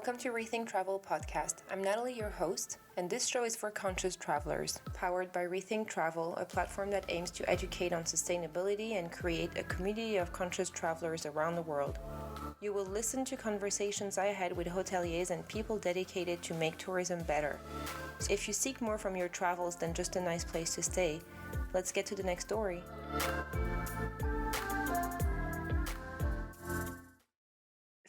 Welcome to Rethink Travel Podcast. I'm Natalie, your host, and this show is for conscious travelers, powered by Rethink Travel, a platform that aims to educate on sustainability and create a community of conscious travelers around the world. You will listen to conversations I had with hoteliers and people dedicated to make tourism better. So if you seek more from your travels than just a nice place to stay, let's get to the next story.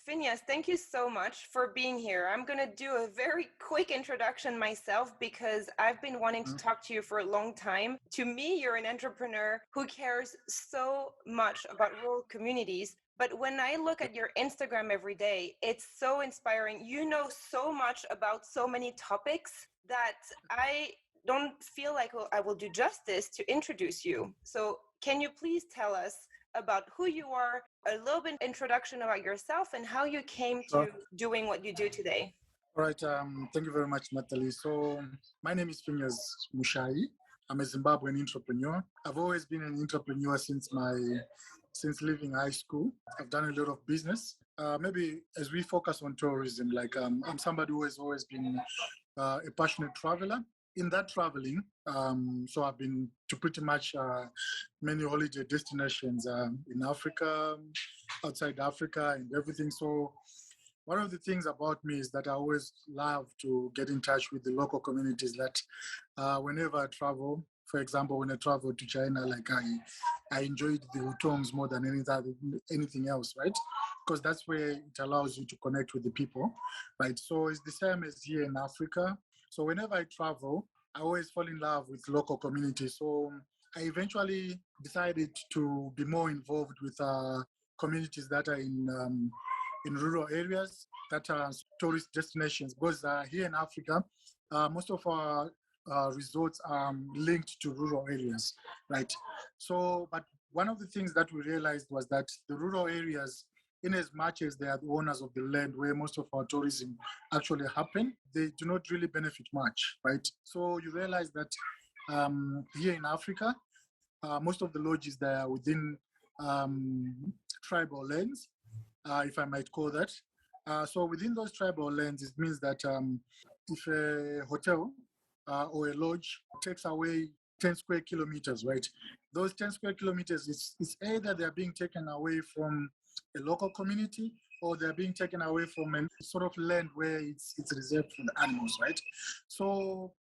Phinias, thank you so much for being here. I'm going to do a very quick introduction myself because I've been wanting to talk to you for a long time. To me, you're an entrepreneur who cares so much about rural communities. But when I look at your Instagram every day, it's so inspiring. You know so much about so many topics that I don't feel like I will do justice to introduce you. So can you please tell us about who you are, a little bit introduction about yourself, and how you came to doing what you do today? All right. Thank you very much, Natalie. So my name is Phinias Mushayi. I'm a Zimbabwean entrepreneur. I've always been an entrepreneur since leaving high school. I've done a lot of business. Maybe as we focus on tourism, I'm somebody who has always been a passionate traveler. In that traveling, so I've been to pretty much many holiday destinations in Africa, outside Africa, and everything. So one of the things about me is that I always love to get in touch with the local communities that whenever I travel, for example, when I traveled to China, I enjoyed the hutongs more than anything else, right? Because that's where it allows you to connect with the people, right? So it's the same as here in Africa. So whenever I travel, I always fall in love with local communities. So I eventually decided to be more involved with communities that are in rural areas, that are tourist destinations. Because here in Africa, most of our resorts are linked to rural areas, right? So, but one of the things that we realized was that the rural areas, in as much as they are the owners of the land where most of our tourism actually happen, they do not really benefit much, right? So you realize that here in Africa, most of the lodges that are within tribal lands, if I might call that. So within those tribal lands, it means that if a hotel or a lodge takes away 10 square kilometers, right? Those 10 square kilometers, it's either they're being taken away from a local community or they're being taken away from a sort of land where it's reserved for the animals, right? So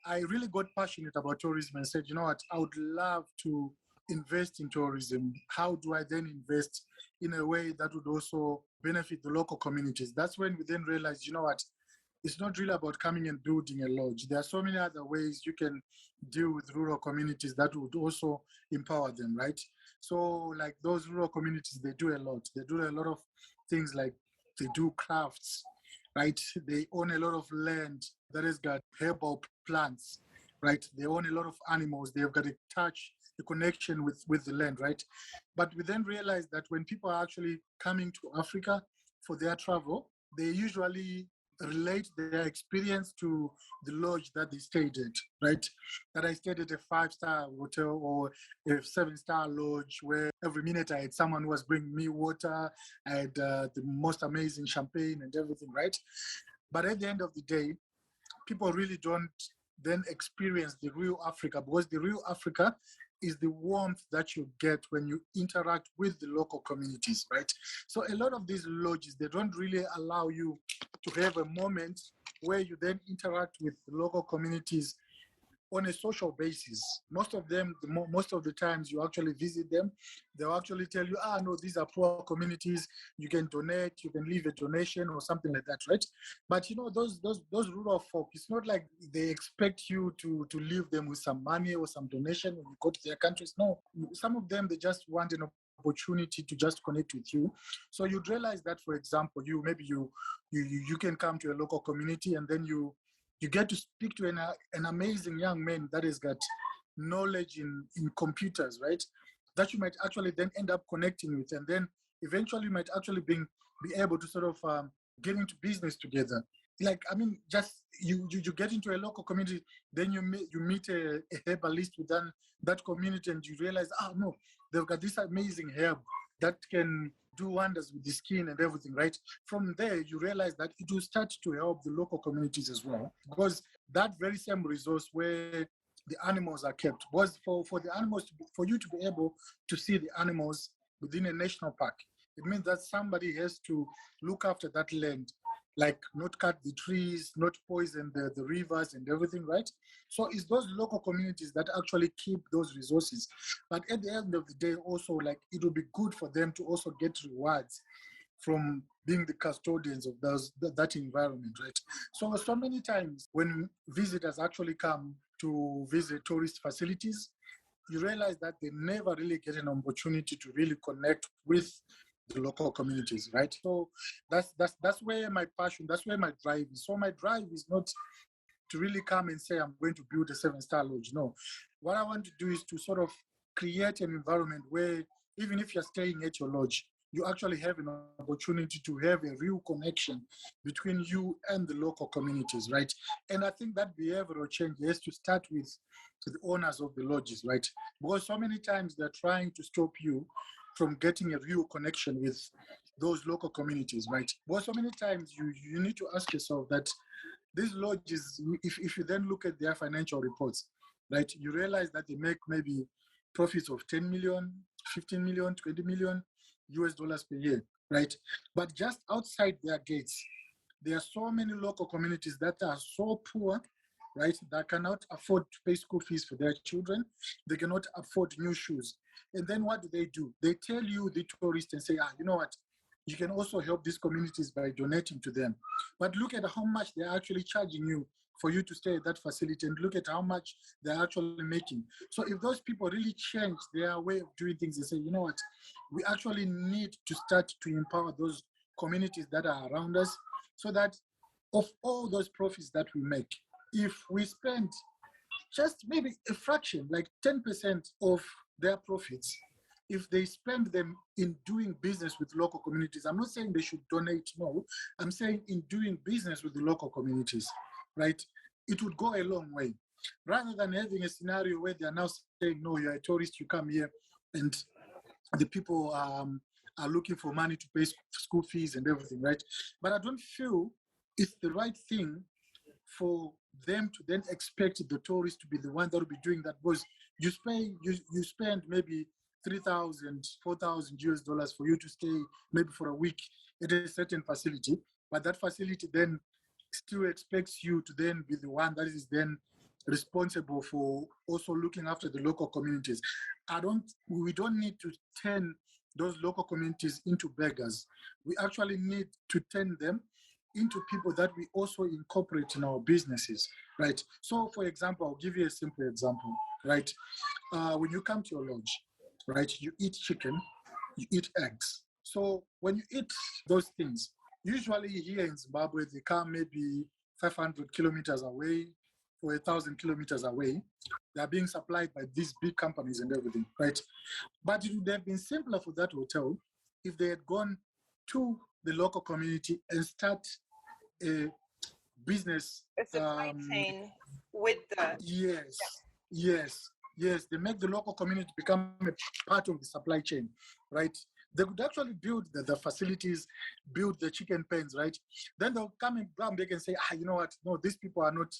I really got passionate about tourism and said, you know what, I would love to invest in tourism. How do I then invest in a way that would also benefit the local communities? That's when we then realized, you know what, it's not really about coming and building a lodge. There are so many other ways you can deal with rural communities that would also empower them, right? So like those rural communities, they do a lot. They do a lot of things, like they do crafts, right? They own a lot of land that has got herbal plants, right? They own a lot of animals. They've got a connection with the land, right? But we then realized that when people are actually coming to Africa for their travel, they usually relate their experience to the lodge that they stayed at, right? That I stayed at a 5-star hotel or a 7-star lodge where every minute I had someone who was bringing me water, I had the most amazing champagne and everything, right? But at the end of the day, people really don't then experience the real Africa, because the real Africa is the warmth that you get when you interact with the local communities, right? So a lot of these lodges, they don't really allow you to have a moment where you then interact with the local communities on a social basis. Most of them, most of the times you actually visit them, they'll actually tell you, no, these are poor communities, you can donate, you can leave a donation or something like that, right? But you know, those rural folk, it's not like they expect you to leave them with some money or some donation when you go to their countries. No, some of them, they just want an opportunity to just connect with you. So you'd realize that, for example, you can come to a local community and then you get to speak to an amazing young man that has got knowledge in computers, right? That you might actually then end up connecting with, and then eventually you might actually be able to sort of get into business together. Like, I mean, just you get into a local community, then you meet a herbalist within that community, and you realize, no, they've got this amazing herb that can do wonders with the skin and everything, right? From there, you realize that it will start to help the local communities as well, because that very same resource where the animals are kept was for the animals for you to be able to see the animals within a national park. It means that somebody has to look after that land, like not cut the trees, not poison the rivers and everything, right? So it's those local communities that actually keep those resources. But at the end of the day, also, like, it will be good for them to also get rewards from being the custodians of that environment, right? So many times when visitors actually come to visit tourist facilities, you realize that they never really get an opportunity to really connect with the local communities, right? So that's where my passion, that's where my drive is. So my drive is not to really come and say I'm going to build a 7-star lodge. No, what I want to do is to sort of create an environment where even if you're staying at your lodge, you actually have an opportunity to have a real connection between you and the local communities, right? And I think that behavioral change has to start with the owners of the lodges, right? Because so many times they're trying to stop you from getting a real connection with those local communities, right? Because so many times you need to ask yourself that these lodges, if you then look at their financial reports, right, you realize that they make maybe profits of 10 million, 15 million, 20 million US dollars per year, right? But just outside their gates, there are so many local communities that are so poor, right, that cannot afford to pay school fees for their children. They cannot afford new shoes. And then what do? They tell you, the tourists, and say, you know what? You can also help these communities by donating to them. But look at how much they're actually charging you for you to stay at that facility, and look at how much they're actually making. So if those people really change their way of doing things, they say, you know what, we actually need to start to empower those communities that are around us, so that of all those profits that we make, if we spend just maybe a fraction, like 10% of their profits, if they spend them in doing business with local communities, I'm not saying they should donate, no, I'm saying in doing business with the local communities, right? It would go a long way. Rather than having a scenario where they are now saying, no, you're a tourist, you come here, and the people are looking for money to pay school fees and everything, right? But I don't feel it's the right thing for them to then expect the tourists to be the one that will be doing that, because you spend maybe 3,000, 4,000 US dollars for you to stay maybe for a week at a certain facility, but that facility then still expects you to then be the one that is then responsible for also looking after the local communities. We don't need to turn those local communities into beggars. We actually need to turn them into people that we also incorporate in our businesses, right? So for example, I'll give you a simple example, right? When you come to your lodge, right, you eat chicken, you eat eggs. So when you eat those things, usually here in Zimbabwe, they come maybe 500 kilometers away or 1,000 kilometers away. They are being supplied by these big companies and everything, right? But it would have been simpler for that hotel if they had gone to the local community and start a business. A supply chain with the... Yes. They make the local community become a part of the supply chain, right? They could actually build the facilities, build the chicken pens, right? Then they'll come back and say, you know what? No, these people are not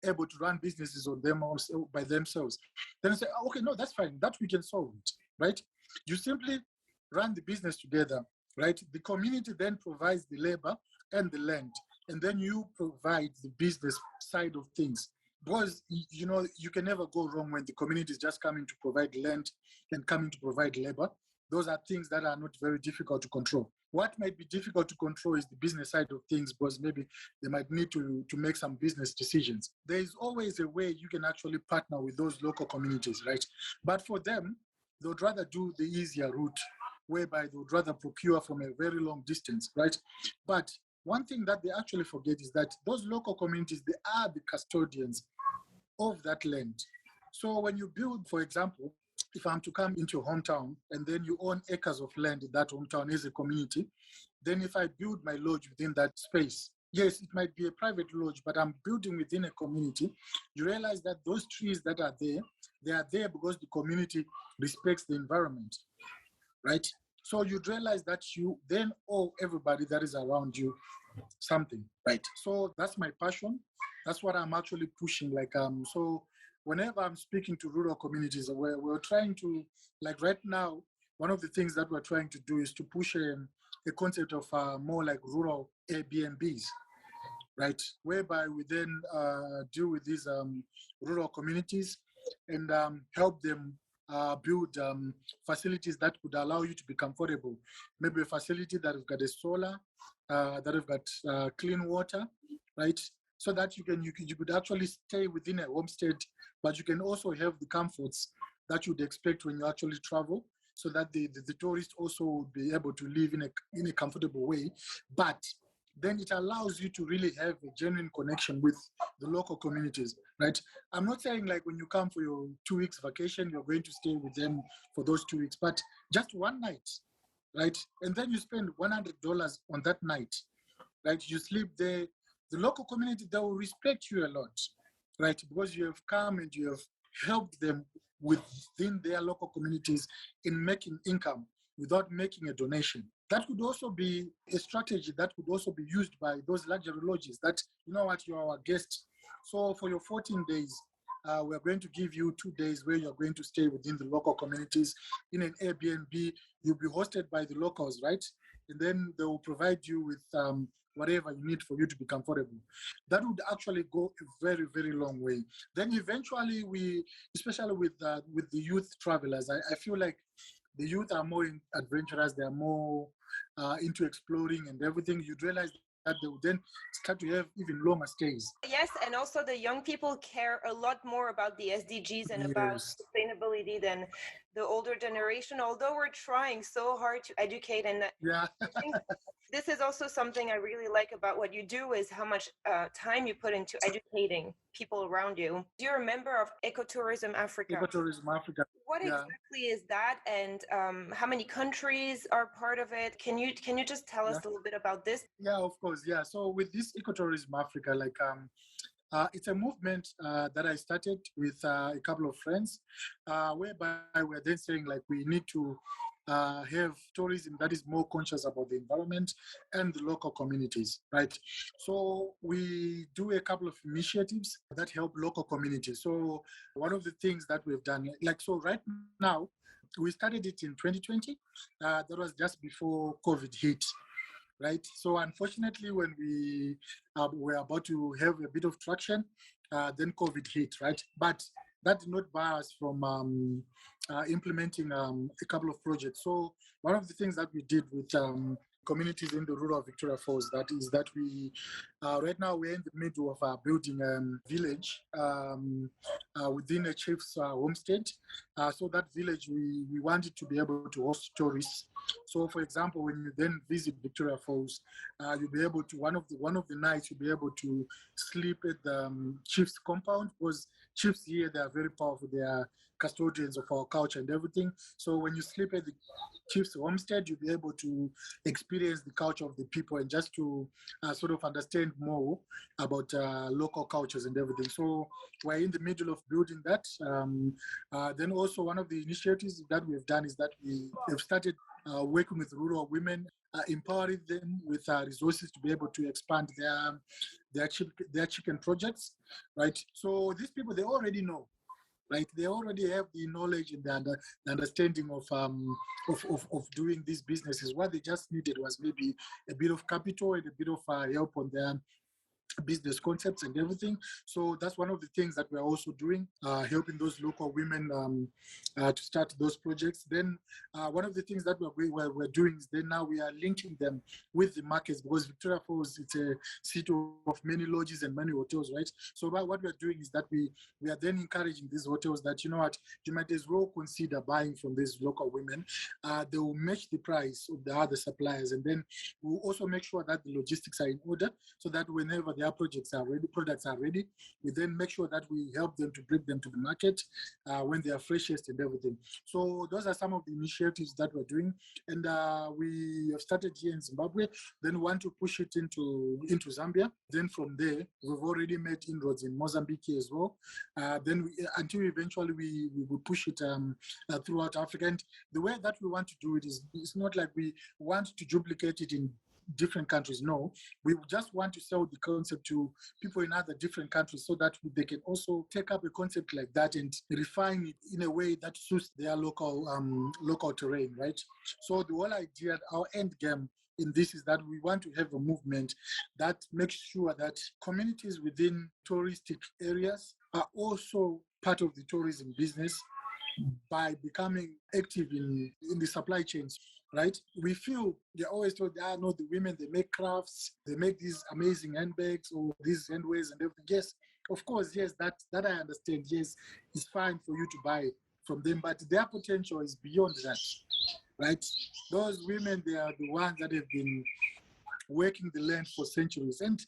able to run businesses on them by themselves. Then I say, okay, no, that's fine. That we can solve it, right? You simply run the business together, right? The community then provides the labor and the land, and then you provide the business side of things. Because, you know, you can never go wrong when the community is just coming to provide land and coming to provide labor. Those are things that are not very difficult to control. What might be difficult to control is the business side of things, because maybe they might need to make some business decisions. There is always a way you can actually partner with those local communities, right? But for them, they would rather do the easier route, whereby they would rather procure from a very long distance, right? But one thing that they actually forget is that those local communities, they are the custodians of that land. So when you build, for example, if I'm to come into your hometown and then you own acres of land in that hometown as a community, then if I build my lodge within that space, yes, it might be a private lodge, but I'm building within a community. You realize that those trees that are there, they are there because the community respects the environment, right? So you'd realize that you then owe everybody that is around you something, right? So that's my passion. That's what I'm actually pushing. So whenever I'm speaking to rural communities, we're trying to, like right now, one of the things that we're trying to do is to push a concept of more like rural Airbnbs, right? Whereby we then deal with these rural communities and help them build facilities that could allow you to be comfortable. Maybe a facility that has got a solar, that have got clean water, right? So that you could actually stay within a homestead, but you can also have the comforts that you'd expect when you actually travel, so that the tourist also would be able to live in a comfortable way. But then it allows you to really have a genuine connection with the local communities, right? I'm not saying like when you come for your 2 weeks vacation, you're going to stay with them for those 2 weeks, but just one night, right? And then you spend $100 on that night, right? You sleep there. The local community, they will respect you a lot, right? Because you have come and you have helped them within their local communities in making income without making a donation. That could also be a strategy that could also be used by those luxury lodges that, you know what, you're our guest. So for your 14 days, we're going to give you 2 days where you're going to stay within the local communities in an Airbnb. You'll be hosted by the locals, right? And then they will provide you with whatever you need for you to be comfortable. That would actually go a very, very long way. Then eventually especially with the youth travelers, I feel like the youth are more adventurous. They are more into exploring and everything. You'd realize that they would then start to have even longer stays. Yes, and also the young people care a lot more about the SDGs and about Yes. sustainability than the older generation, although we're trying so hard to educate. And Yeah. I think this is also something I really like about what you do, is how much time you put into educating people around you. You're a member of Ecotourism Africa. Ecotourism Africa. What Yeah. exactly is that, and how many countries are part of it? Can you just tell us a little bit about this? Yeah, of course. Yeah. So with this Ecotourism Africa, it's a movement that I started with a couple of friends, whereby we're then saying like we need to have tourism that is more conscious about the environment and the local communities, right? So we do a couple of initiatives that help local communities. So one of the things that we've done, right now, we started it in 2020. That was just before COVID hit, right? So unfortunately, when we were about to have a bit of traction, then COVID hit, right? But that did not bar us from implementing a couple of projects. So one of the things that we did with communities in the rural Victoria Falls, that we right now we're in the middle of building a village within a chief's homestead. So that village, we wanted to be able to host tourists. So for example, when you then visit Victoria Falls, you'll be able to, one of the nights you'll be able to sleep at the chief's compound, because chiefs here, they are very powerful. They are custodians of our culture and everything. So when you sleep at the chief's homestead, you'll be able to experience the culture of the people and just to sort of understand more about local cultures and everything. So we're in the middle of building that. Then also one of the initiatives that we've done is that we have started working with rural women, empowering them with resources to be able to expand their chicken projects, right? So these people, they already know, right? They already have the knowledge and the understanding of doing these businesses. What they just needed was maybe a bit of capital and a bit of help on their business concepts and everything. So that's one of the things that we're also doing, helping those local women to start those projects. Then one of the things that we're doing is then now we are linking them with the markets, because Victoria Falls, it's a city of many lodges and many hotels, right? So what we're doing is that we are then encouraging these hotels that, you know what, you might as well consider buying from these local women. They will match the price of the other suppliers, and then we'll also make sure that the logistics are in order, so that whenever their products are ready. We then make sure that we help them to bring them to the market when they are freshest and everything. So those are some of the initiatives that we're doing. And we have started here in Zimbabwe, then want to push it into Zambia. Then from there, we've already made inroads in Mozambique as well. Until eventually we will push it throughout Africa. And the way that we want to do it is, it's not like we want to duplicate it in different countries. No, we just want to sell the concept to people in other different countries so that they can also take up a concept like that and refine it in a way that suits their local terrain, right? So the whole idea, our end game in this is that we want to have a movement that makes sure that communities within touristic areas are also part of the tourism business by becoming active in the supply chains, right? We feel they're always told, no, the women, they make crafts, they make these amazing handbags or these handwares and everything. Yes, of course, yes, that I understand. Yes, it's fine for you to buy from them, but their potential is beyond that, right? Those women, they are the ones that have been working the land for centuries. And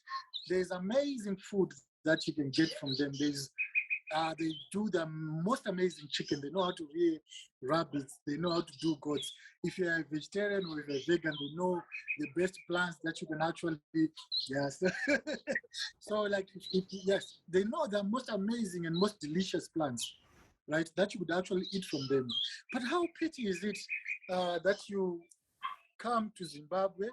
there's amazing food that you can get from them. They do the most amazing chicken. They know how to rear rabbits. They know how to do goats. If you're a vegetarian or if you're a vegan, they know the best plants that you can actually, yes. So like, yes, they know the most amazing and most delicious plants, right, that you could actually eat from them. But how pity is it that you come to Zimbabwe,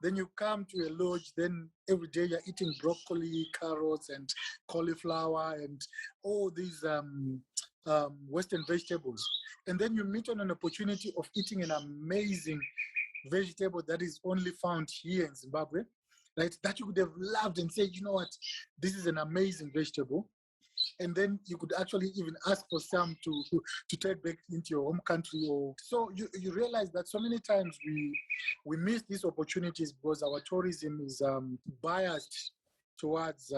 then you come to a lodge, then every day you're eating broccoli, carrots, and cauliflower, and all these Western vegetables. And then you meet on an opportunity of eating an amazing vegetable that is only found here in Zimbabwe, right? That you would have loved and said, you know what, this is an amazing vegetable. And then you could actually even ask for some to take back into your home country. Or so you realize that so many times we miss these opportunities because our tourism is biased towards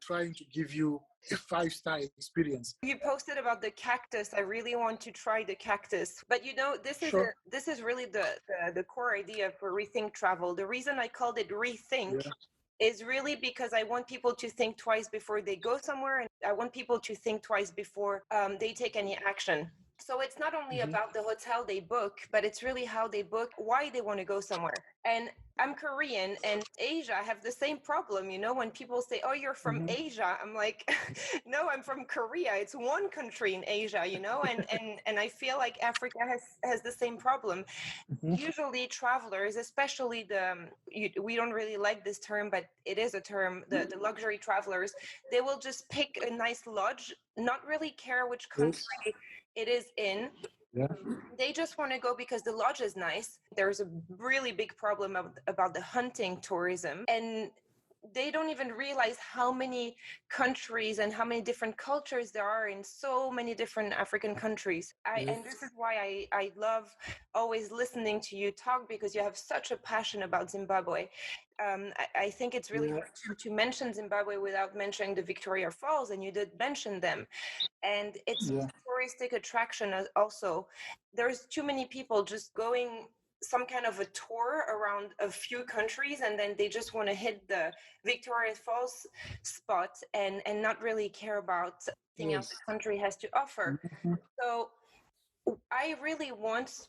trying to give you a 5-star experience. You posted about the cactus. I really want to try the cactus. But you know, this is really the core idea for Rethink Travel. The reason I called it Rethink is really because I want people to think twice before they go somewhere, and I want people to think twice before they take any action. So it's not only about the hotel they book, but it's really how they book, why they want to go somewhere. And I'm Korean, and Asia have the same problem. You know, when people say, oh, you're from Asia, I'm like, no, I'm from Korea. It's one country in Asia, you know, and I feel like Africa has the same problem. Usually travelers, especially we don't really like this term, but it is a term, the luxury travelers, they will just pick a nice lodge, not really care which country it is in. They just want to go because the lodge is nice. There's a really big problem about the hunting tourism, and they don't even realize how many countries and how many different cultures there are in so many different African countries. And this is why I love always listening to you talk, because you have such a passion about Zimbabwe. I think it's really hard to mention Zimbabwe without mentioning the Victoria Falls, and you did mention them. And it's a touristic attraction also. There's too many people just going some kind of a tour around a few countries, and then they just want to hit the Victoria Falls spot and not really care about anything else the country has to offer. So I really want,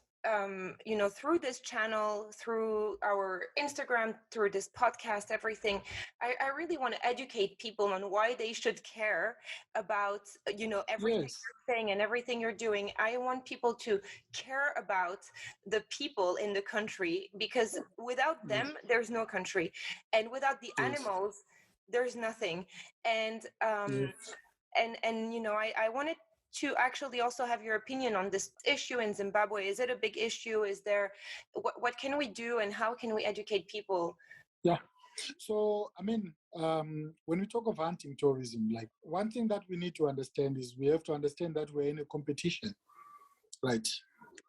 you know, through this channel, through our Instagram, through this podcast, everything, I really want to educate people on why they should care about, you know, everything you're saying and everything you're doing. I want people to care about the people in the country, because without them, there's no country. And without the animals, there's nothing. And, and you know, I wanted to actually also have your opinion on this issue in Zimbabwe. Is it a big issue? Is there, what can we do, and how can we educate people? Yeah. So, I mean, when we talk of hunting tourism, like one thing that we need to understand is we have to understand that we're in a competition, right?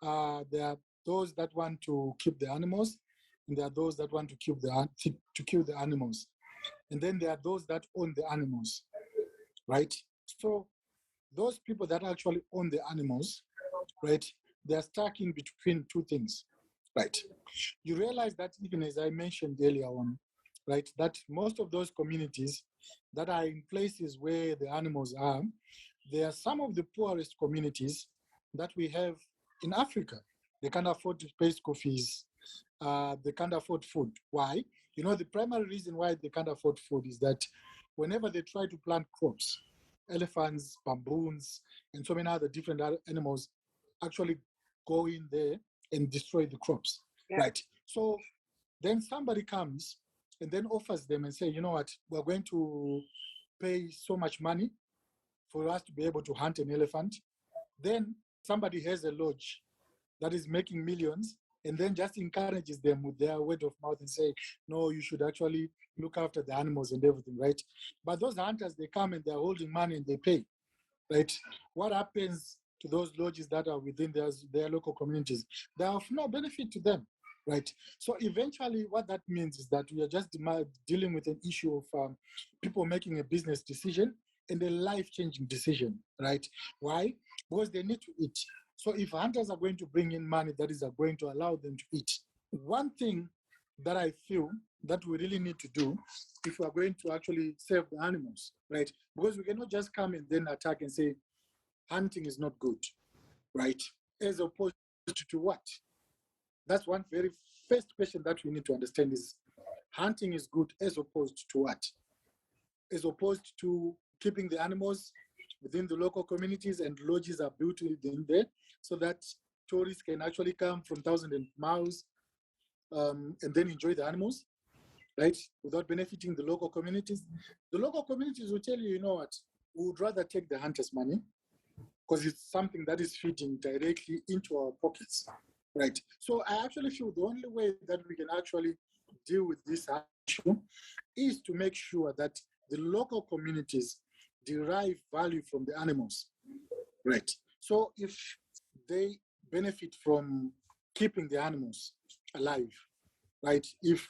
There are those that want to keep the animals, and there are those that want to kill the animals. And then there are those that own the animals, right? So those people that actually own the animals, right, they're stuck in between two things, right? You realize that, even as I mentioned earlier on, right? That most of those communities that are in places where the animals are, they are some of the poorest communities that we have in Africa. They can't afford to pay school fees. They can't afford food. Why? The primary reason why they can't afford food is that whenever they try to plant crops, elephants, baboons, and so many other different animals actually go in there and destroy the crops, right? So then somebody comes and then offers them and say, you know what, we're going to pay so much money for us to be able to hunt an elephant. Then somebody has a lodge that is making millions and then just encourages them with their word of mouth and say, no, you should actually look after the animals and everything, right? But those hunters, they come and they're holding money and they pay, right? What happens to those lodges that are within their local communities? They are of no benefit to them, right? So eventually what that means is that we are just dealing with an issue of people making a business decision and a life-changing decision, right? Why? Because they need to eat. So if hunters are going to bring in money that is going to allow them to eat, one thing that I feel that we really need to do if we are going to actually save the animals, right? Because we cannot just come and then attack and say, hunting is not good, right? As opposed to what? That's one very first question that we need to understand is hunting is good as opposed to what? As opposed to keeping the animals within the local communities and lodges are built within there so that tourists can actually come from thousands of miles and then enjoy the animals, right? Without benefiting the local communities. The local communities will tell you, you know what, we would rather take the hunters' money because it's something that is feeding directly into our pockets, right? So I actually feel the only way that we can actually deal with this issue is to make sure that the local communities derive value from the animals, right? So if they benefit from keeping the animals alive, right? If,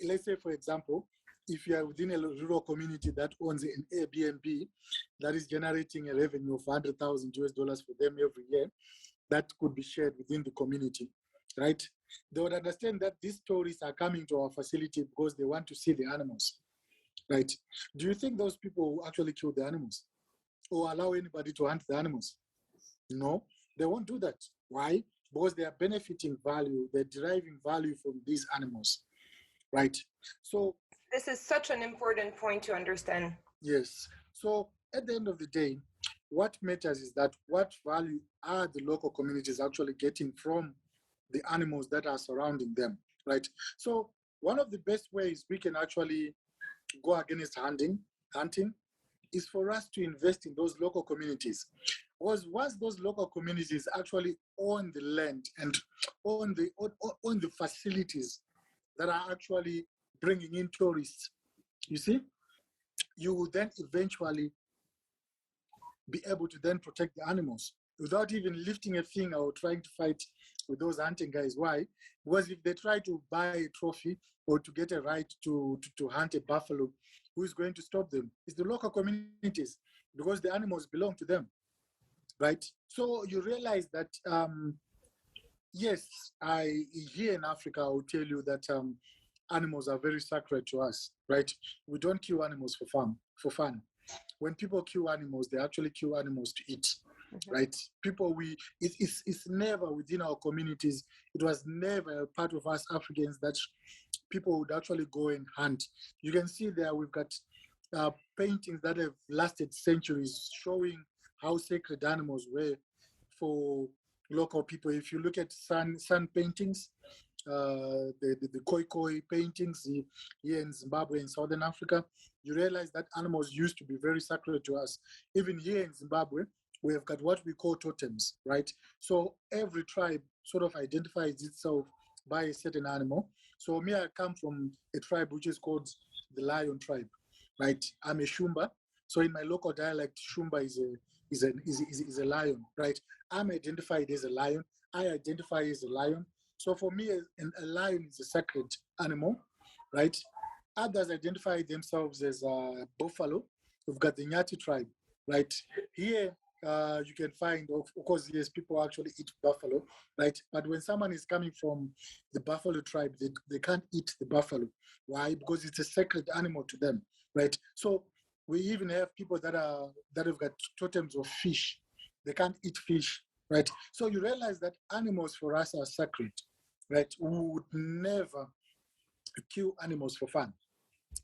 let's say, for example, if you are within a rural community that owns an Airbnb that is generating a revenue of $100,000 for them every year, that could be shared within the community, right? They would understand that these tourists are coming to our facility because they want to see the animals, right? Do you think those people will actually kill the animals or allow anybody to hunt the animals? No, they won't do that. Why? Because they are benefiting value, they're deriving value from these animals, right? So this is such an important point to understand. Yes. So at the end of the day, what matters is that what value are the local communities actually getting from the animals that are surrounding them, right? So one of the best ways we can actually go against hunting is for us to invest in those local communities. Because once those local communities actually own the land and own the facilities that are actually bringing in tourists, you see, you will then eventually be able to then protect the animals without even lifting a finger or trying to fight with those hunting guys. Why? Because if they try to buy a trophy or to get a right to hunt a buffalo, who is going to stop them? It's the local communities because the animals belong to them, right? So you realize that, yes, here in Africa, I will tell you that animals are very sacred to us, right? We don't kill animals for fun. When people kill animals, they actually kill animals to eat, right? It's never within our communities. It was never a part of us Africans that people would actually go and hunt. You can see there we've got paintings that have lasted centuries showing how sacred animals were for local people. If you look at sun paintings, the koi paintings here in Zimbabwe and Southern Africa, you realize that animals used to be very sacred to us. Even here in Zimbabwe, we have got what we call totems, right? So every tribe sort of identifies itself by a certain animal. So me, I come from a tribe which is called the lion tribe, right? I'm a Shumba. So in my local dialect, Shumba is a lion, right? I'm identified as a lion. I identify as a lion. So for me, a lion is a sacred animal, right? Others identify themselves as a buffalo. We've got the Nyati tribe, right? Here you can find, of course, yes, people actually eat buffalo, right? But when someone is coming from the buffalo tribe, they can't eat the buffalo. Why? Because it's a sacred animal to them, right? So we even have people that have got totems of fish. They can't eat fish, right? So you realize that animals for us are sacred, right? We would never kill animals for fun,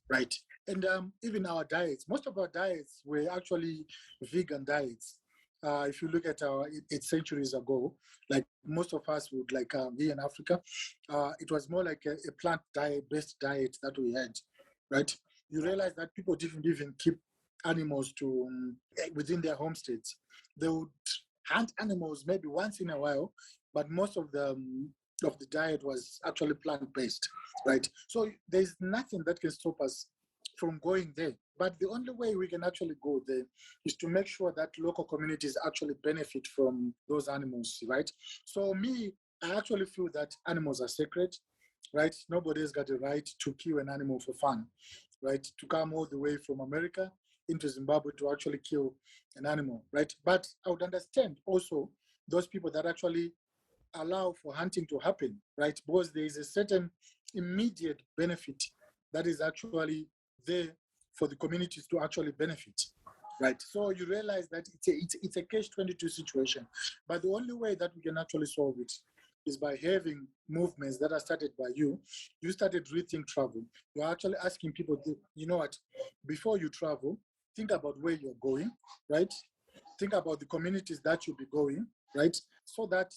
right? And even our diets, most of our diets were actually vegan diets. If you look at our 8 centuries ago, like most of us would, like here in Africa, it was more like a plant diet based diet that we had, right? You realize that people didn't even keep animals to within their homesteads. They would hunt animals maybe once in a while, but most of the diet was actually plant based, right? So there's nothing that can stop us from going there. But the only way we can actually go there is to make sure that local communities actually benefit from those animals, right? So me, I actually feel that animals are sacred, right? Nobody's got a right to kill an animal for fun, right? To come all the way from America into Zimbabwe to actually kill an animal, right? But I would understand also those people that actually allow for hunting to happen, right? Because there is a certain immediate benefit that is actually there for the communities to actually benefit, right? So you realize that it's a catch-22 situation. But the only way that we can actually solve it is by having movements that are started by you. You started Rethink Travel. You're actually asking people, you know what, before you travel, think about where you're going, right? Think about the communities that you'll be going, right? So that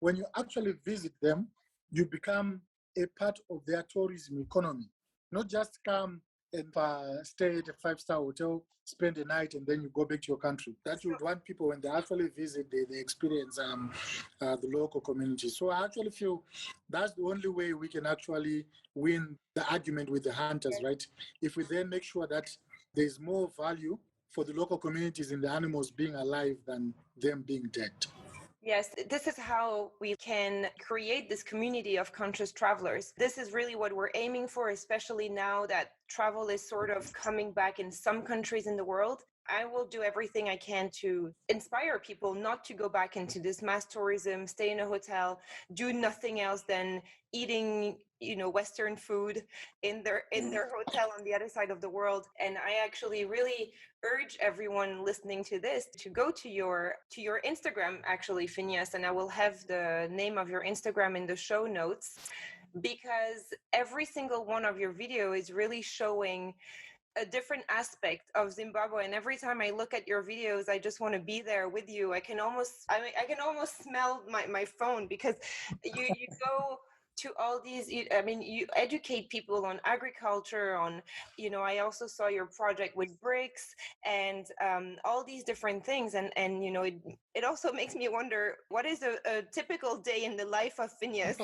when you actually visit them, you become a part of their tourism economy. Not just come and stay at a five-star hotel, spend a night, and then you go back to your country. That you would want people, when they actually visit, they experience the local community. So I actually feel that's the only way we can actually win the argument with the hunters, right? If we then make sure that there's more value for the local communities in the animals being alive than them being dead. Yes, this is how we can create this community of conscious travelers. This is really what we're aiming for, especially now that travel is sort of coming back in some countries in the world. I will do everything I can to inspire people not to go back into this mass tourism, stay in a hotel, do nothing else than eating, Western food in their hotel on the other side of the world. And I actually really urge everyone listening to this to go to your Instagram, actually, Phinias, and I will have the name of your Instagram in the show notes, because every single one of your video is really showing a different aspect of Zimbabwe, and every time I look at your videos, I just want to be there with you. I can almost smell my phone, because you go to all these, you educate people on agriculture, on, I also saw your project with bricks and all these different things, and it also makes me wonder, what is a typical day in the life of Phinias?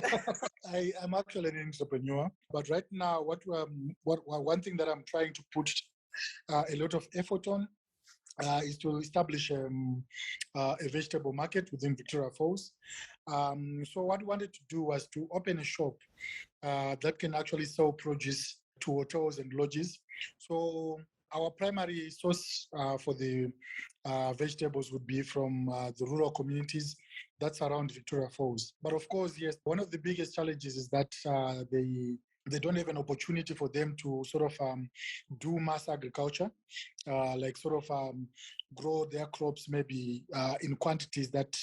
I am actually an entrepreneur, but right now, what one thing that I'm trying to put a lot of effort on is to establish a vegetable market within Victoria Falls. So what we wanted to do was to open a shop that can actually sell produce to hotels and lodges. So our primary source for the vegetables would be from the rural communities that's around Victoria Falls. But of course, yes, one of the biggest challenges is that they don't have an opportunity for them to sort of do mass agriculture, like sort of grow their crops maybe in quantities that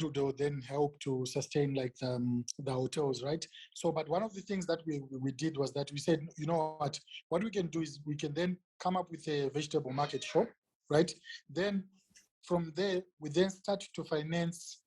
would then help to sustain like the hotels, right? So, but one of the things that we did was that we said, you know what we can do is we can then come up with a vegetable market shop, right? Then from there, we then start to finance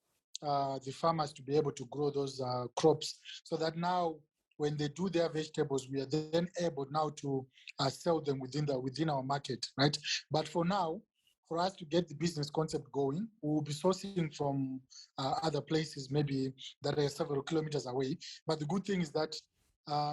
the farmers to be able to grow those crops, so that now when they do their vegetables, we are then able now to sell them within our market, right? But for now, for us to get the business concept going, we will be sourcing from other places, maybe that are several kilometers away. But the good thing is that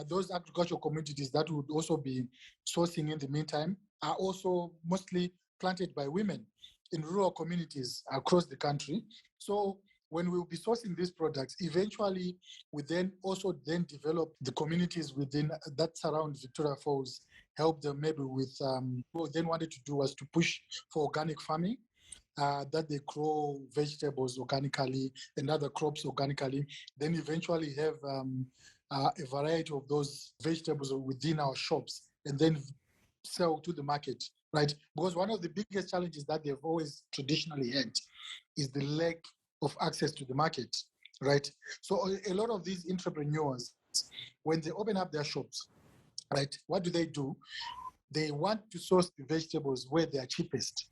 those agricultural communities that would also be sourcing in the meantime are also mostly planted by women in rural communities across the country. So when we'll be sourcing these products, eventually we then also then develop the communities within that surround Victoria Falls, help them maybe with what we then wanted to do was to push for organic farming. that they grow vegetables organically and other crops organically, then eventually have a variety of those vegetables within our shops and then sell to the market, right? Because one of the biggest challenges that they've always traditionally had is the lack of access to the market, right? So a lot of these entrepreneurs, when they open up their shops, right, what do? They want to source the vegetables where they are cheapest.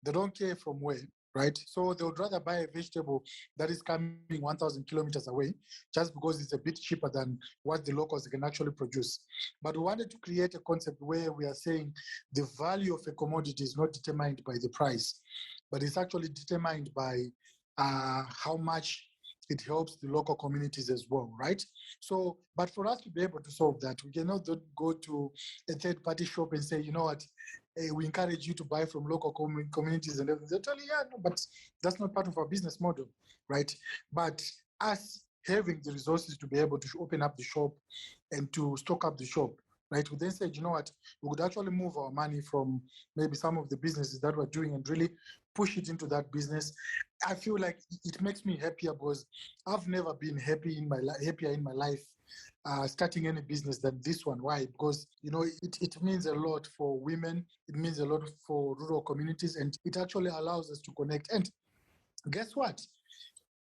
They don't care from where, right? So they would rather buy a vegetable that is coming 1,000 kilometers away just because it's a bit cheaper than what the locals can actually produce. But we wanted to create a concept where we are saying the value of a commodity is not determined by the price, but it's actually determined by how much it helps the local communities as well, right? So, but for us to be able to solve that, we cannot go to a third-party shop and say, you know what, we encourage you to buy from local communities and everything. They tell you, yeah, no, but that's not part of our business model, right? But us having the resources to be able to open up the shop and to stock up the shop, right? We then said, you know what, we could actually move our money from maybe some of the businesses that we're doing and really push it into that business. I feel like it makes me happier because I've never been happier in my life starting any business than this one. Why? Because, you know, it means a lot for women. It means a lot for rural communities, and it actually allows us to connect. And guess what?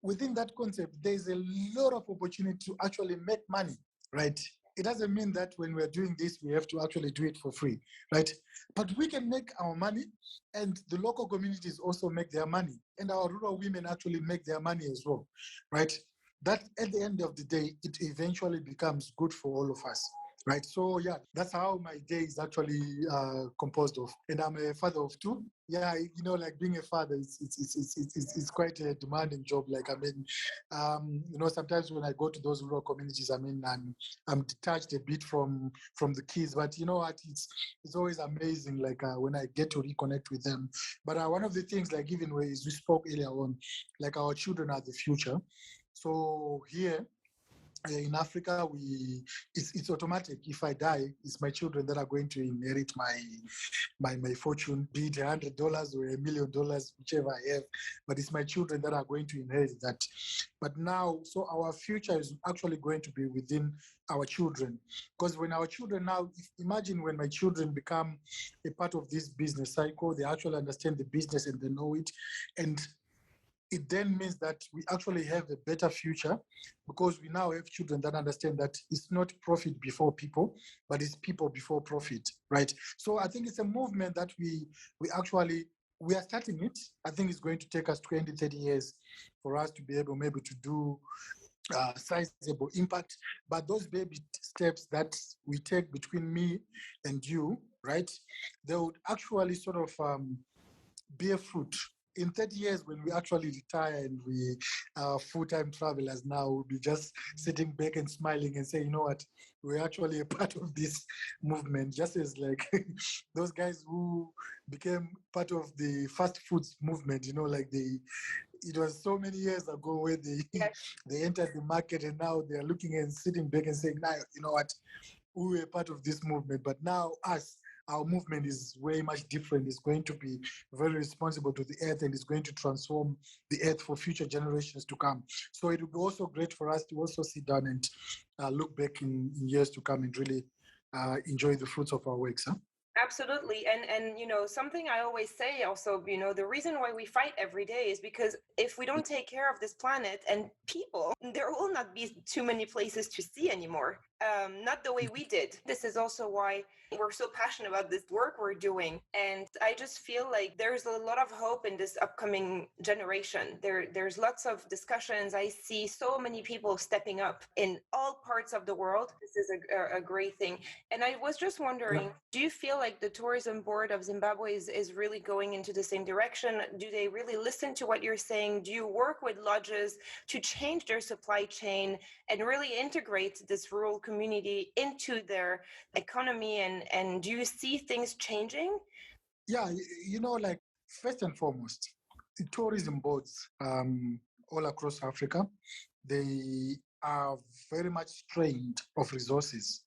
Within that concept, there's a lot of opportunity to actually make money, right? It doesn't mean that when we're doing this, we have to actually do it for free, right? But we can make our money, and the local communities also make their money, and our rural women actually make their money as well, right? That at the end of the day, it eventually becomes good for all of us. Right, so yeah, that's how my day is actually composed of, and I'm a father of two. Yeah, you know, like being a father, it's quite a demanding job. Like, I mean, you know, sometimes when I go to those rural communities, I mean, I'm detached a bit from the kids, but you know what, it's always amazing. Like when I get to reconnect with them. But one of the things, like even ways we spoke earlier on, like our children are the future. So here in Africa, it's automatic. If I die, it's my children that are going to inherit my fortune, be it $100 or $1,000,000, whichever I have. But it's my children that are going to inherit that. But now, so our future is actually going to be within our children, because when our children now, imagine when my children become a part of this business cycle, they actually understand the business and they know it, and it then means that we actually have a better future because we now have children that understand that it's not profit before people, but it's people before profit, right? So I think it's a movement that we are starting it. I think it's going to take us 20, 30 years for us to be able maybe to do sizable impact. But those baby steps that we take between me and you, right, they would actually sort of bear fruit. In 30 years, when we actually retire and we are full-time travelers now, we'll be just sitting back and smiling and say, you know what, we're actually a part of this movement, just as like those guys who became part of the fast foods movement, you know, like it was so many years ago where they entered the market and now they're looking and sitting back and saying, now, you know what, we were part of this movement, but now our movement is way much different. It's going to be very responsible to the earth and it's going to transform the earth for future generations to come. So it will be also great for us to also sit down and look back in years to come and really enjoy the fruits of our works. Huh? Absolutely. And you know, something I always say also, you know, the reason why we fight every day is because if we don't take care of this planet and people, there will not be too many places to see anymore. Not the way we did. This is also why we're so passionate about this work we're doing. And I just feel like there's a lot of hope in this upcoming generation. There's lots of discussions. I see so many people stepping up in all parts of the world. This is a great thing. And I was just wondering, do you feel like the tourism board of Zimbabwe is really going into the same direction? Do they really listen to what you're saying? Do you work with lodges to change their supply chain and really integrate this rural community into their economy? And do you see things changing? Yeah, you know, like first and foremost, the tourism boards all across Africa, they are very much strained of resources,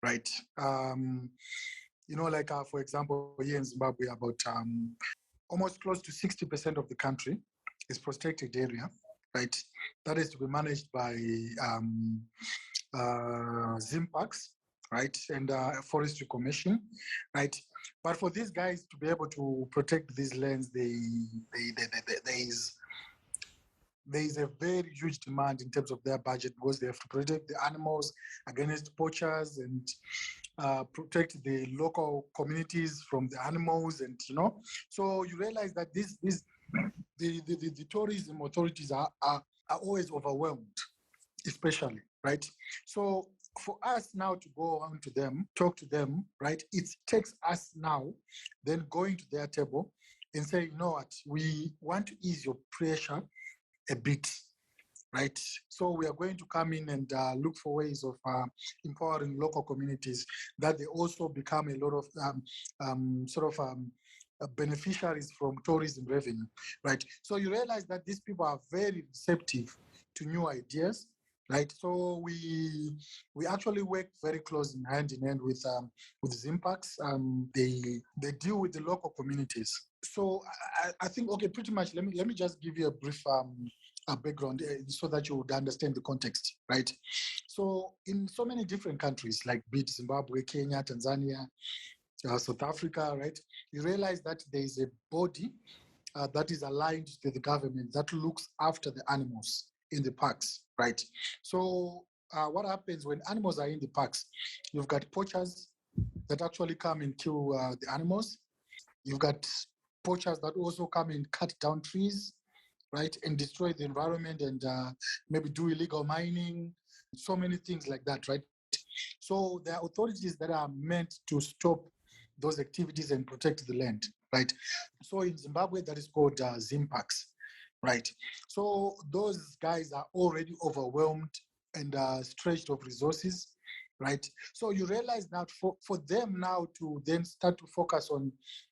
right? You know, like for example, here in Zimbabwe, about almost close to 60% of the country is protected area, right? That is to be managed by Zimpax, right, and Forestry Commission, right. But for these guys to be able to protect these lands, there is a very huge demand in terms of their budget, because they have to protect the animals against poachers and protect the local communities from the animals, and so you realize that the tourism authorities are always overwhelmed, especially, right? So for us now to go on to them, talk to them, right, it takes us now then going to their table and say, you know what, we want to ease your pressure a bit, right? So we are going to come in and look for ways of empowering local communities, that they also become a lot of beneficiaries from tourism revenue, right? So you realize that these people are very receptive to new ideas, right? So we actually work very close hand in hand with Zimpax. They deal with the local communities. So I think, okay, pretty much. Let me just give you a brief background so that you would understand the context, right? So in so many different countries, like be it Zimbabwe, Kenya, Tanzania, South Africa, right? You realize that there is a body that is aligned to the government that looks after the animals in the parks, right? So what happens when animals are in the parks? You've got poachers that actually come and kill the animals. You've got poachers that also come and cut down trees, right, and destroy the environment, and maybe do illegal mining, so many things like that, right? So there are authorities that are meant to stop those activities and protect the land, right? So in Zimbabwe, that is called Zimpax, right? So those guys are already overwhelmed and stretched of resources, right? So you realize that for them now to then start to focus on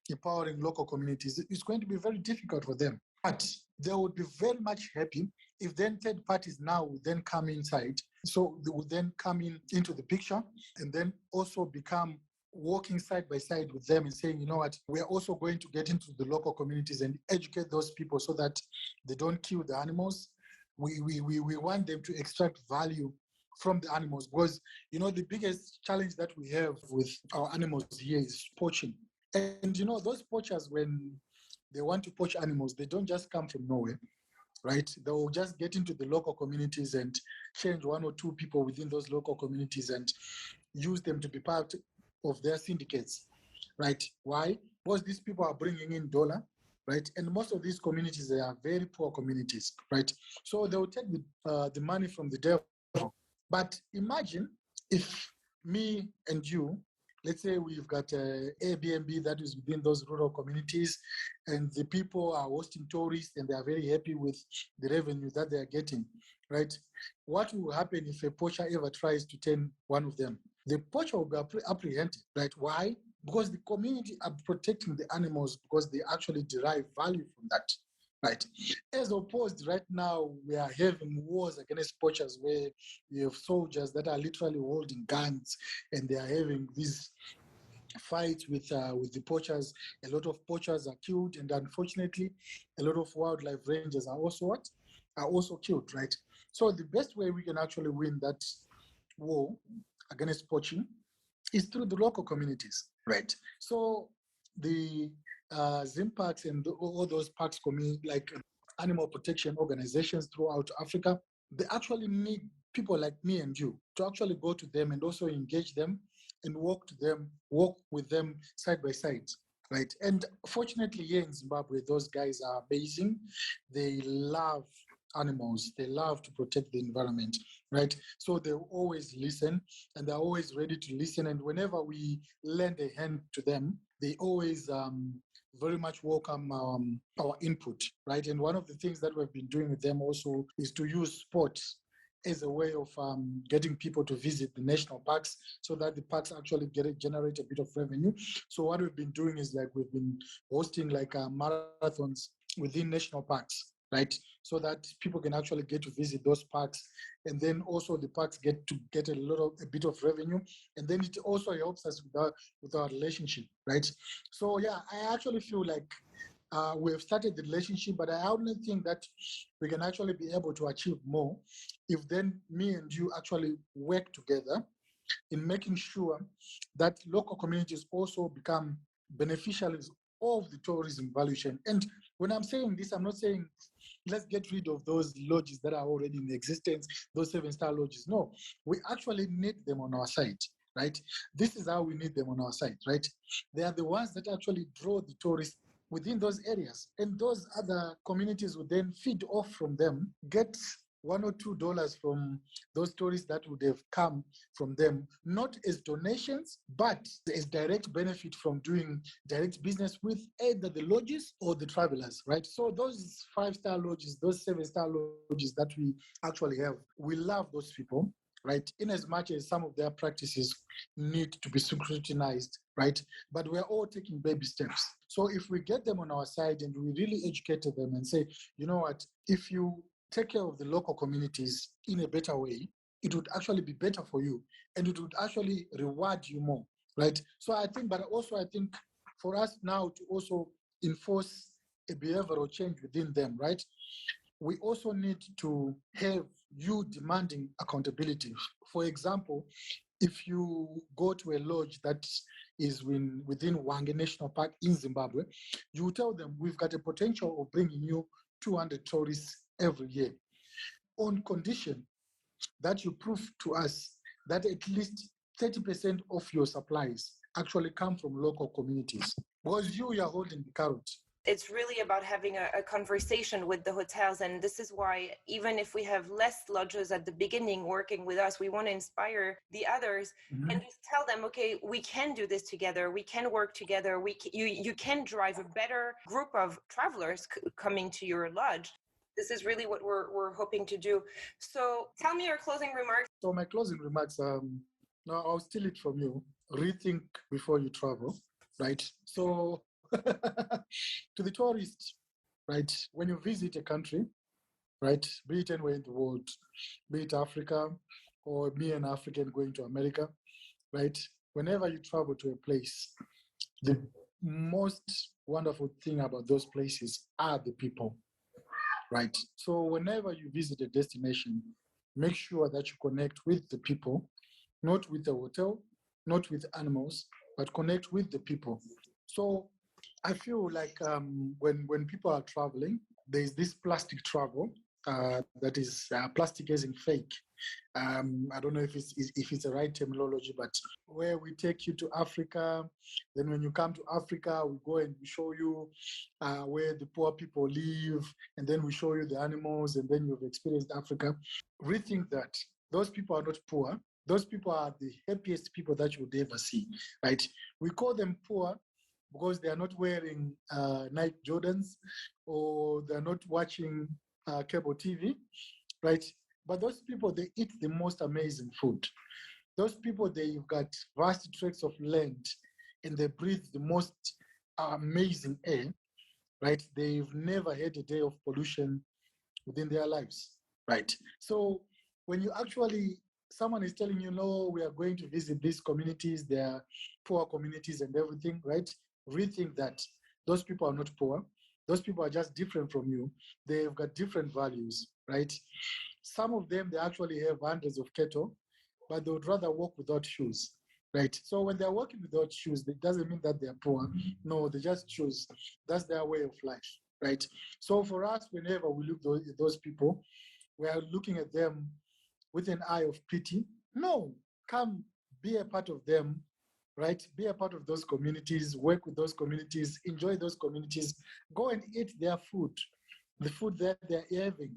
empowering local communities, it's going to be very difficult for them. But they would be very much happy if then third parties now would then come inside. So they would then come into the picture, and then also become working side by side with them and saying, you know what, we're also going to get into the local communities and educate those people so that they don't kill the animals. We want them to extract value from the animals, because the biggest challenge that we have with our animals here is poaching. And those poachers, when they want to poach animals, they don't just come from nowhere, right? They will just get into the local communities and change one or two people within those local communities and use them to be part of their syndicates, right? Why? Because these people are bringing in dollar, right? And most of these communities, they are very poor communities, right? So they will take the money from the devil. But imagine if me and you, let's say we've got a Airbnb that is within those rural communities, and the people are hosting tourists and they are very happy with the revenue that they are getting, right? What will happen if a poacher ever tries to turn one of them? The poacher will be apprehended, right? Why? Because the community are protecting the animals, because they actually derive value from that, right? As opposed, right now, we are having wars against poachers where you have soldiers that are literally holding guns and they are having these fights with the poachers. A lot of poachers are killed, and unfortunately, a lot of wildlife rangers are also killed, right? So the best way we can actually win that war against poaching is through the local communities, right? So the Zimpax and all those parks, like animal protection organizations throughout Africa, they actually need people like me and you to actually go to them and also engage them and work with them side by side, right? And fortunately, here in Zimbabwe, those guys are amazing. They love animals. They love to protect the environment, right? So they always listen, and they're always ready to listen. And whenever we lend a hand to them, they always very much welcome our input, right? And one of the things that we've been doing with them also is to use sports as a way of getting people to visit the national parks, so that the parks actually generate a bit of revenue. So what we've been doing is, like, we've been hosting like marathons within national parks, right? So that people can actually get to visit those parks, and then also the parks get a bit of revenue, and then it also helps us with our relationship, right? So yeah, I actually feel like We have started the relationship, but I only think that we can actually be able to achieve more if then me and you actually work together in making sure that local communities also become beneficiaries of the tourism value chain. And when I'm saying this, I'm not saying let's get rid of those lodges that are already in existence, those 7-star lodges. No, we actually need them on our side, right? This is how we need them on our side, right? They are the ones that actually draw the tourists within those areas. And those other communities would then feed off from them, get $1 or $2 from those tourists that would have come from them, not as donations, but as direct benefit from doing direct business with either the lodges or the travelers, right? So those 5-star lodges, those 7-star lodges that we actually have, we love those people, right? In as much as some of their practices need to be scrutinized, right? But we're all taking baby steps. So if we get them on our side and we really educate them and say, you know what, if you take care of the local communities in a better way, it would actually be better for you and it would actually reward you more, right? So I think, but also I think for us now to also enforce a behavioral change within them, right? We also need to have you demanding accountability. For example, if you go to a lodge that is within Hwange National Park in Zimbabwe, you tell them we've got a potential of bringing you 200 tourists every year, on condition that you prove to us that at least 30% of your supplies actually come from local communities. Because you are holding the carrot. It's really about having a conversation with the hotels. And this is why, even if we have less lodges at the beginning working with us, we want to inspire the others and just tell them, okay, we can do this together. We can work together. You can drive a better group of travelers coming to your lodge. This is really what we're hoping to do. So tell me your closing remarks. So my closing remarks, now I'll steal it from you. Rethink before you travel, right? So to the tourist, right, when you visit a country, right, be it anywhere in the world, be it Africa or me an African going to America, right, whenever you travel to a place, the most wonderful thing about those places are the people, right? So whenever you visit a destination, make sure that you connect with the people, not with the hotel, not with animals, but connect with the people. So I feel like when people are traveling, there's this plastic travel that is plastic as in fake. I don't know if it's the right terminology, but where we take you to Africa, then when you come to Africa, we go and we show you where the poor people live, and then we show you the animals, and then you've experienced Africa. Rethink that. Those people are not poor. Those people are the happiest people that you would ever see, right? We call them poor because they are not wearing Nike Jordans or they're not watching cable TV, right? But those people, they eat the most amazing food. Those people, they've got vast tracts of land and they breathe the most amazing air, right? They've never had a day of pollution within their lives, right? So when you actually, someone is telling you, no, we are going to visit these communities, they are poor communities and everything, right? Rethink that. Those people are not poor. Those people are just different from you. They've got different values, right? Some of them, they actually have hundreds of cattle, but they would rather walk without shoes, right? So when they're walking without shoes, it doesn't mean that they're poor. No, they just choose. That's their way of life, right? So for us, whenever we look at those people, we are looking at them with an eye of pity. No, come be a part of them, right? Be a part of those communities, work with those communities, enjoy those communities, go and eat their food, the food that they're having,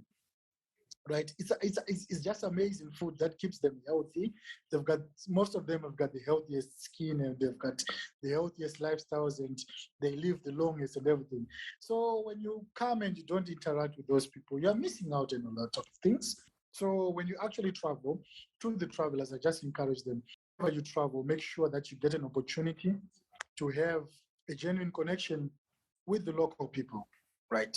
right? It's just amazing food that keeps them healthy. They've got, most of them have got the healthiest skin and they've got the healthiest lifestyles and they live the longest and everything. So when you come and you don't interact with those people, you're missing out on a lot of things. So when you actually travel, to the travelers, I just encourage them, whenever you travel, make sure that you get an opportunity to have a genuine connection with the local people, right?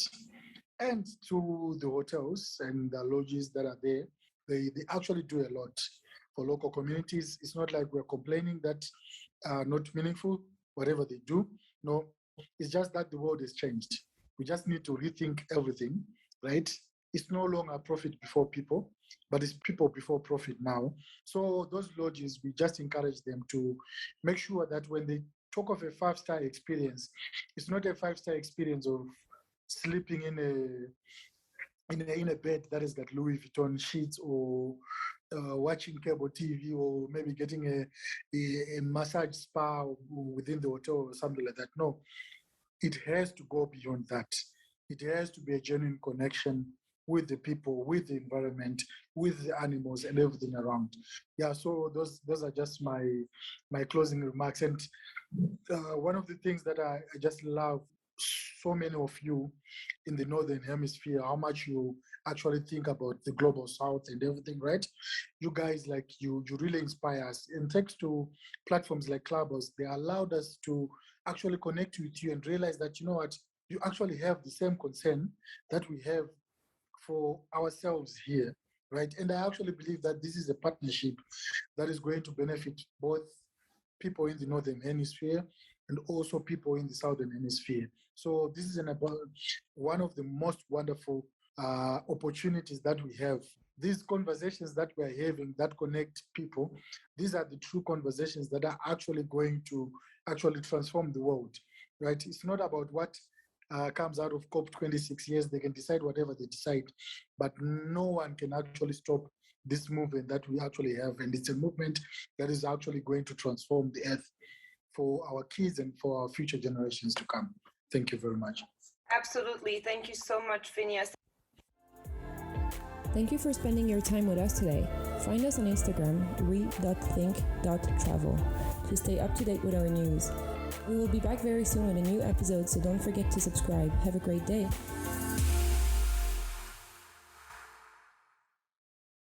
And to the hotels and the lodges that are there, they actually do a lot for local communities. It's not like we're complaining that not meaningful, whatever they do. No, It's just that the world has changed. We just need to rethink everything, right? It's no longer profit before people, but it's people before profit now. So those lodges, we just encourage them to make sure that when they talk of a 5-star experience, it's not a 5-star experience of sleeping in a bed that has got Louis Vuitton sheets, or watching cable TV, or maybe getting a massage spa within the hotel or something like that. No, it has to go beyond that. It has to be a genuine connection with the people, with the environment, with the animals and everything around. Yeah, so those are just my closing remarks. And one of the things that I just love so many of you in the Northern Hemisphere, how much you actually think about the global South and everything, right? You guys, like you really inspire us. And thanks to platforms like Clubhouse, they allowed us to actually connect with you and realize that, you know what, you actually have the same concern that we have for ourselves here, right? And I actually believe that this is a partnership that is going to benefit both people in the Northern Hemisphere and also people in the Southern Hemisphere. So this is one of the most wonderful opportunities that we have. These conversations that we're having that connect people, these are the true conversations that are actually going to actually transform the world, right? It's not about what comes out of COP26. Yes, they can decide whatever they decide, but no one can actually stop this movement that we actually have. And it's a movement that is actually going to transform the earth for our kids and for our future generations to come. Thank you very much. Absolutely. Thank you so much, Phinias. Thank you for spending your time with us today. Find us on Instagram, re.think.travel, to stay up to date with our news. We will be back very soon with a new episode, so don't forget to subscribe. Have a great day.